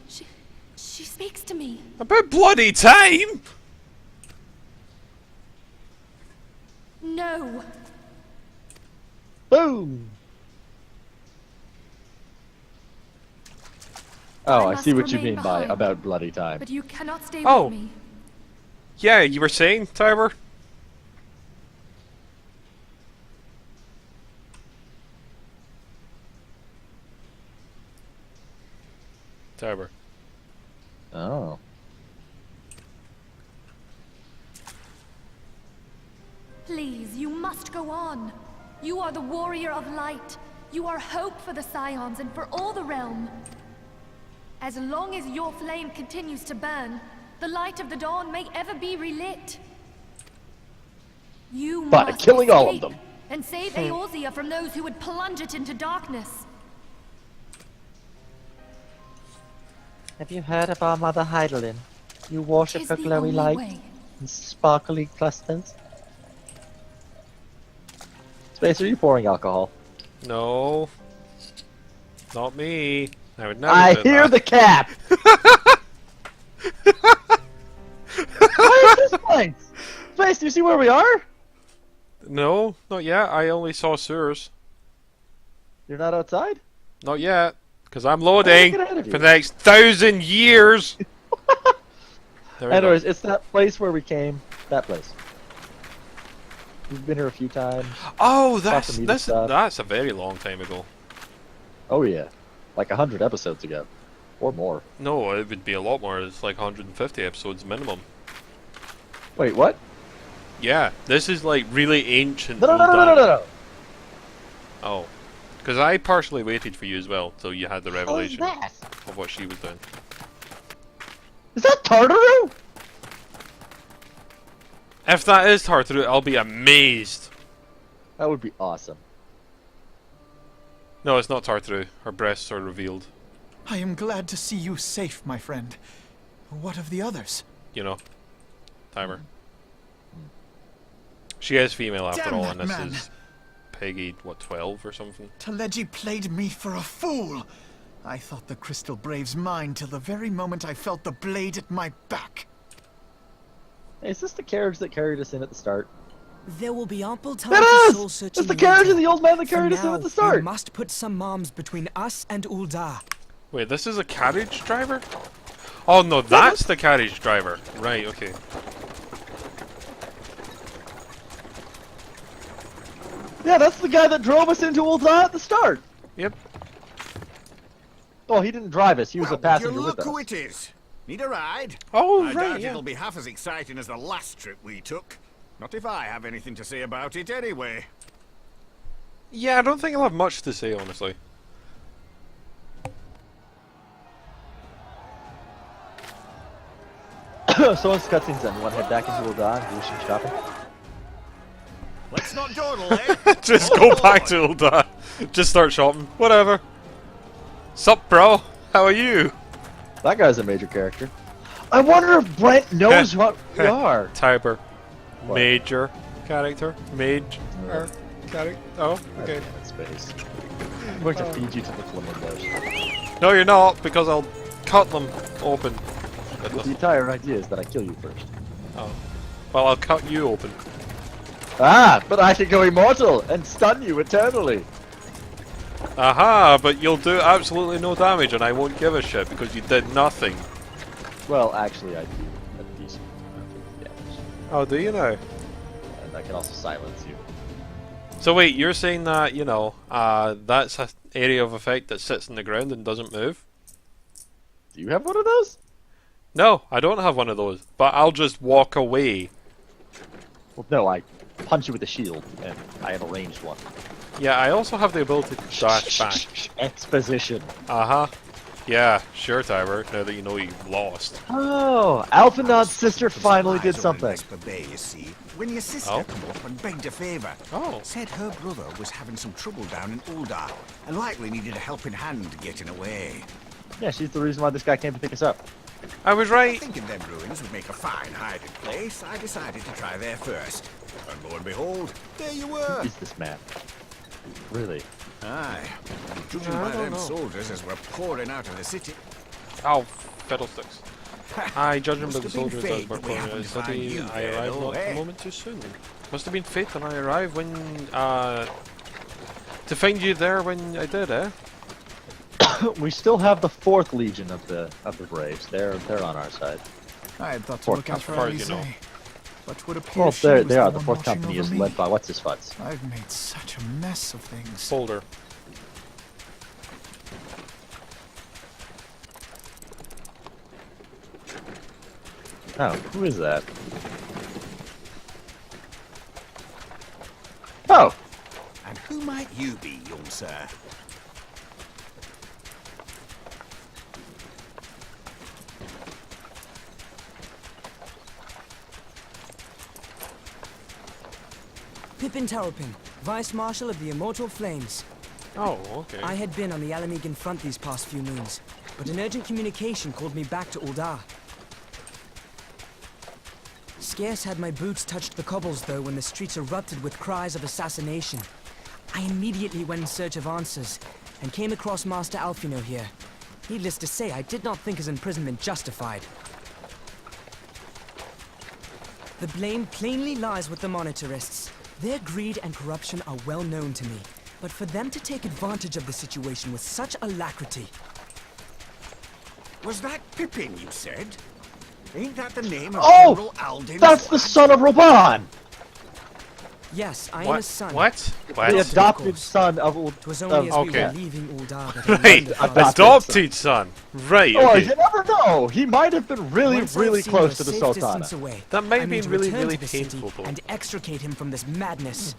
P: She speaks to me.
B: About bloody time!
P: No.
A: Boom! Oh, I
P: must
A: see what you
P: remain
A: mean by
P: behind.
A: about bloody time.
P: But you cannot stay
B: Oh.
P: with me.
B: Yeah, you were saying, Tiber? Tiber.
A: Oh.
E: Please, you must go on. You are the warrior of light. You are hope for the Scions and for all the realm. As long as your flame continues to burn, the light of the dawn may ever be relit. You
A: By
E: must
A: killing all of
E: escape
A: them.
E: and save Eorzea from those who would plunge it into darkness.
C: Have you heard of our mother Heidelin? You worship
E: Tis
C: her
E: the
C: glowy
E: only
C: light
E: way.
C: and sparkly clusters?
A: Space, are you pouring alcohol?
B: No. Not me. I would never
A: I
B: do
A: hear
B: that.
A: the cap! Where is this place? Space, do you see where we are?
B: No, not yet. I only saw sewers.
A: You're not outside?
B: Not yet. Because I'm loading
A: get ahead of
B: for
A: you.
B: the next 1,000 years! There we go.
A: Anyways, it's that place where we came. That place. We've been here a few times.
B: Oh,
A: Talked to me
B: that's
A: stuff.
B: a very long time ago.
A: Oh yeah. Like 100 episodes ago. Or more.
B: No, it would be a lot more. It's like 150 episodes minimum.
A: Wait, what?
B: Yeah, this is like really ancient.
A: No.
B: Oh. Because I partially waited for you as well, till you had the revelation
C: that?
B: of what she was doing.
A: Is that Tartaru?
B: If that is Tartaru, I'll be amazed.
A: That would be awesome.
B: No, it's not Tartaru. Her breasts are revealed.
F: I am glad to see you safe, my friend. What of the others?
B: You know. Timer. She is female after
F: Damn
B: all,
F: that
B: and this
F: man.
B: is Peggy, what, 12 or something?
F: Taleji played me for a fool. I thought the Crystal Brave's mine till the very moment I felt the blade at my back.
A: Hey, is this the carriage that carried us in at the start?
R: There will be ample time
A: It
R: for
A: is!
R: soul
A: It's
R: searching.
A: the carriage
R: later.
A: of the old man that
R: For
A: carried us in
R: now,
A: at the start!
R: We must put some moms between us and Ul'dah.
B: Wait, this is a carriage driver? Oh no, that's the carriage driver. Right, okay.
A: Yeah, that's the guy that drove us into Ul'dah at the start!
B: Yep.
A: Oh, he didn't drive us, he was a passenger
N: Would you
A: with
N: look
A: us.
N: who it is? Need a ride?
B: Oh,
N: I
B: right,
N: doubt
B: yeah.
N: it'll be half as exciting as the last trip we took. Not if I have anything to say about it anyway.
B: Yeah, I don't think I'll have much to say, honestly.
A: So once the cutscene's done, you want to head back into Ul'dah and do some shopping?
N: Let's not dawdle, eh?
B: Just go back to Ul'dah. Just start shopping. Whatever. Sup, bro? How are you?
A: That guy's a major character. I wonder if Brent knows what we are.
B: Tiber.
A: What?
B: Major character. Mage. Character. Oh, okay.
A: Space. I'm going to feed you to the flamingos.
B: No, you're not, because I'll cut them open.
A: The entire idea is that I kill you first.
B: Oh. Well, I'll cut you open.
A: Ah, but I can go immortal and stun you eternally.
B: Aha, but you'll do absolutely no damage and I won't give a shit because you did nothing.
A: Well, actually, I do a decent amount of damage.
B: Oh, do you now?
A: And I can also silence you.
B: So wait, you're saying that, you know, that's an area of effect that sits in the ground and doesn't move?
A: Do you have one of those?
B: No, I don't have one of those, but I'll just walk away.
A: Well, no, I punch you with a shield, and I have a ranged one.
B: Yeah, I also have the ability to dash back.
A: Exposition.
B: Uh-huh. Yeah, sure, Tiber, now that you know you've lost.
A: Oh, Alphanod's sister finally did something.
N: You see, when your sister
B: Oh.
N: come up and begged a favour, said her brother was having some trouble down in Ul'dah and likely needed a helping hand getting away.
A: Yeah, she's the reason why this guy came to pick us up.
B: I was right.
N: Thinking them ruins would make a fine hiding place, I decided to try there first. And lo and behold, there you were.
A: Who is this man? Really?
N: Aye. Judging
B: I
N: by
B: don't
N: them
B: know.
N: soldiers as we're pouring out of the city.
B: Oh, fiddlesticks. I judge him by
N: Must
B: the
N: have been
B: soldiers
N: fate
B: as we're
N: that we
B: pouring out of
N: happened
B: the
N: to find
B: city.
N: you
B: I
N: there,
B: arrived
N: though,
B: not a
N: eh?
B: moment too soon. Must have been fate that I arrived when, to find you there when I did, eh?
A: We still have the 4th Legion of the Braves. They're on our side.
F: I had thought to
A: Fourth
F: look out for
A: company.
F: Alize,
B: As far as you know.
F: but would appear
A: Well,
F: she was
A: they are.
F: the
A: The
F: one
A: 4th
F: watching
A: company
F: over
A: is
F: me.
A: led by what's-his-futz.
F: I've made such a mess of things.
B: Folder.
A: Oh, who is that? Oh!
N: And who might you be, young sir?
R: Pippin Terrapin, Vice Marshal of the Immortal Flames.
B: Oh, okay.
R: I had been on the Alamegan front these past few moons, but an urgent communication called me back to Ul'dah. Scarce had my boots touched the cobbles, though, when the streets erupted with cries of assassination. I immediately went in search of answers, and came across Master Alfino here. Needless to say, I did not think his imprisonment justified. The blame plainly lies with the Monitarists. Their greed and corruption are well known to me, but for them to take advantage of the situation with such alacrity...
N: Was that Pippin, you said? Ain't that the name of
A: Oh!
N: General Alden's
A: That's the son of Raban!
R: Yes, I am his son.
B: What?
A: The adopted son of Uld.
R: It was only as we
B: okay.
R: were leaving Uldar that I
B: Right,
R: learned the
B: adopted son. Right.
A: Oh,
B: Okay.
A: you never know. He might have been really,
R: Once I've
A: really
R: seen
A: close
R: you
A: to
R: a
A: the
R: safe
A: Sultana.
R: distance away,
B: That might
R: I
B: be
R: mean to
B: really,
R: return
B: really
R: to the city
B: painful.
R: and extricate him from this madness.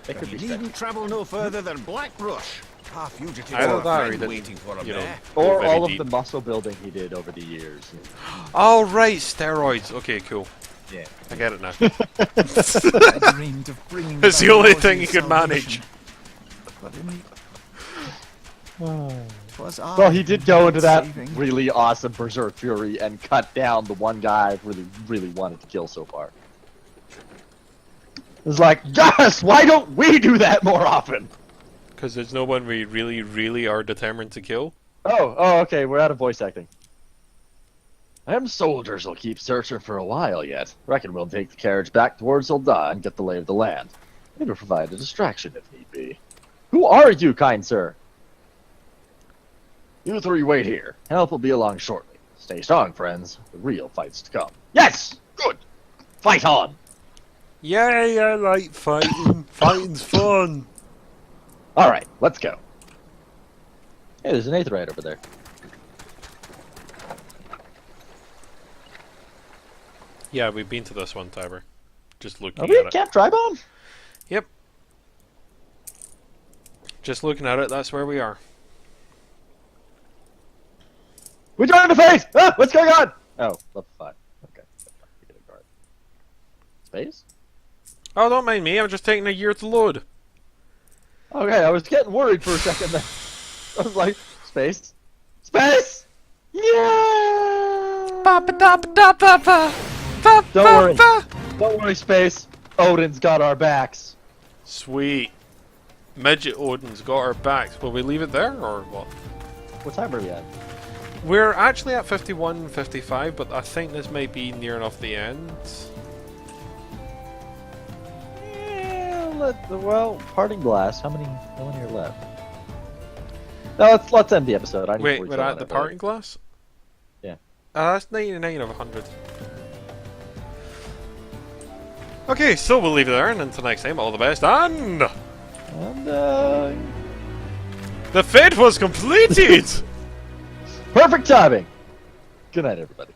A: It could
N: You
A: be
N: needn't travel no further than Black Rush. Our fugitives
B: Either
N: are a
B: that or he
N: friend
B: didn't,
N: waiting for him
B: you know,
N: there.
A: Or
B: very
A: all of
B: deep.
A: the muscle building he did over the years.
B: Oh right, steroids. Okay, cool.
A: Yeah.
B: I get it now.
F: I dreamed of bringing
B: It's the
F: about
B: only
F: Royal
B: thing he could manage.
F: salvation. But in the... 'Twas I
A: Well, he did go into that
F: saving.
A: really awesome Berserk Fury and cut down the one guy I've really, really wanted to kill so far. It's like, yes, why don't we do that more often?
B: Because there's no one we really, really are determined to kill.
A: Oh, okay, we're out of voice acting. Them soldiers will keep searching for a while yet. Reckon we'll take the carriage back towards Ul'dah and get the lay of the land. Maybe provide a distraction if need be. Who are you, kind sir? You three wait here. Help will be along shortly. Stay strong, friends. The real fight's to come. Yes! Good! Fight on!
B: Yay, I like fighting. Fighting's fun.
A: Alright, let's go. Hey, there's an Aetheryte over there.
B: Yeah, we've been to this one, Tiber. Just looking
A: Are we
B: at
A: at
B: it.
A: Camp Tribon?
B: Yep. Just looking at it, that's where we are.
A: We joined the face! Ah, what's going on? Oh, level 5. Okay. Space?
B: Oh, don't mind me, I'm just taking a year to load.
A: Okay, I was getting worried for a second there. I was like, space? Space! Yeah! Don't worry. Don't worry, Space. Odin's got our backs.
B: Sweet. Midget Odin's got our backs. Will we leave it there, or what?
A: What time are we at?
B: We're actually at 51, 55, but I think this might be near enough the end.
A: Yeah, well, parting blast. How many are left? No, let's end the episode. I need
B: Wait,
A: 47
B: we're at the
A: minutes.
B: parting glass?
A: Yeah.
B: That's 99 of 100. Okay, so we'll leave it there, and until next time, all the best, and... The fate was completed!
A: Perfect timing! Good night, everybody.